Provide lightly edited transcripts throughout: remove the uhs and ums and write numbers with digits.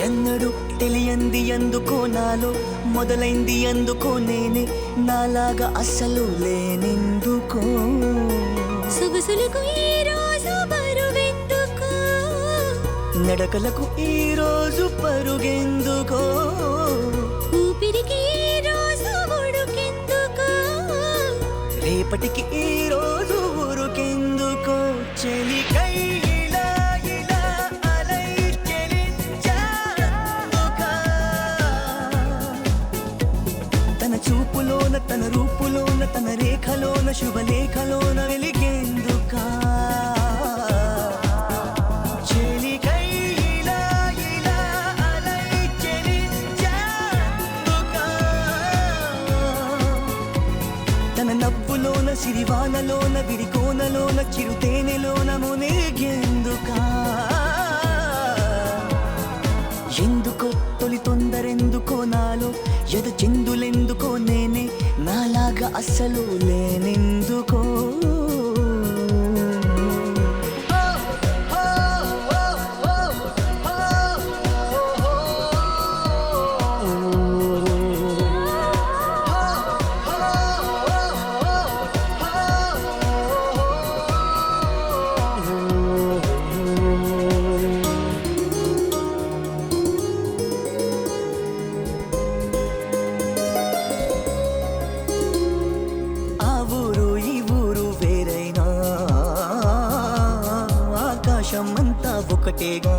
ఎన్నడూ తెలియంది ఎందుకో నాలో మొదలైంది ఎందుకో నేనే నాలాగా అస్సలు లేనెందుకో సొగసులకు ఈ రోజు బరువెందుకో నడకలకు ఈ రోజు పరుగెందుకో ఊపిరికి ఈ రోజు ఉడుకెందుకో రేపటికి ఈ రోజు ఊరుకెందుకో చెలికై చూపులోన తన రూపులోన తన రేఖలోన శుభలేఖలోన వెలిగేందుకా చెలికై ఇలా ఇలా అలై చెలించేందుకా తన నవ్వులోన సిరివానలోన విరికోనలోన చిరుతేనెలోన మునిగేందుకా ఎందుకో తొలి తొందరెందుకో నాలో ఎద చిందులెందుకో నేనే నాలాగా అస్సలు లేనెందుకో ఆకాశమంతా ఒకటేగా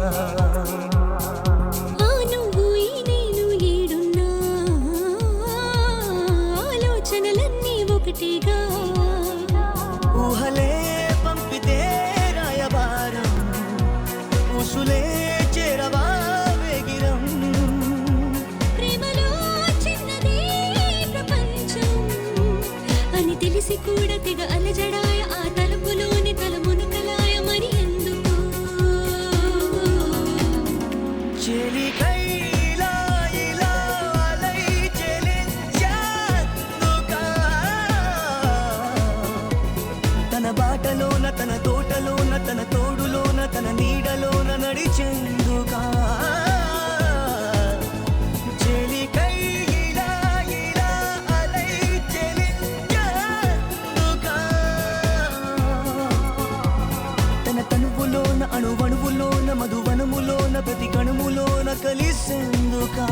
నువ్వు ఈ నేను ఏడున్నా ఆలోచనలన్నీ ఒకటేగా ఊహలే పంపితే రాయబారం ఊసులే చేరవా వేగిరం ప్రేమలో చిన్నదే ప్రపంచం అని తెలిసి కూడా తెగ అలజడాయ ఆ తలుపులోని తలమునకలాయ మరి ఎందుకు చెలికై ఇలా ఇలా అలై చెలించేందుకా తన బాటలోన తన తోటలోన తన తోడులోన తన నీడలోన నడిచేందుకా చెలికై ఇలా ఇలా అలై చెలించేందుకా తన తనువులోన అణువణువులోన మధువనములోన ప్రతి కణుములోన కలిసేందుకా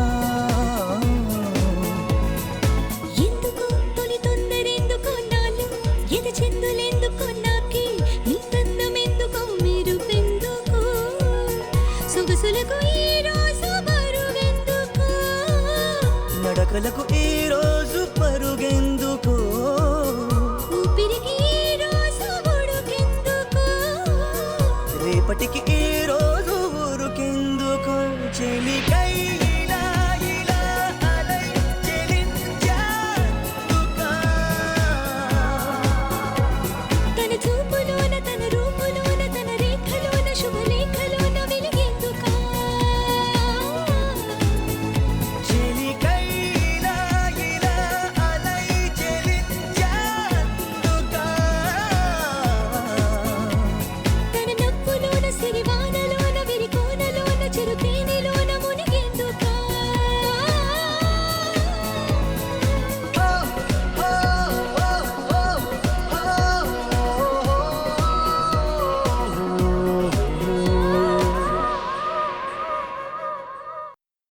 ఎందుకు తొలి తొందరెందుకో నాలో ఎద చిందులెందుకో నాకే నీ తందమెందుకో మెరుపెందుకు సొగసులకు ఈ రోజు బరువెందుకు నడకలకు ఈ రోజు పరుగెందుకో ఊపిరికి ఈ రోజు ఉడుకెందుకు రేపటికి ఈ రోజు ఊరుకెందుకో చెలిక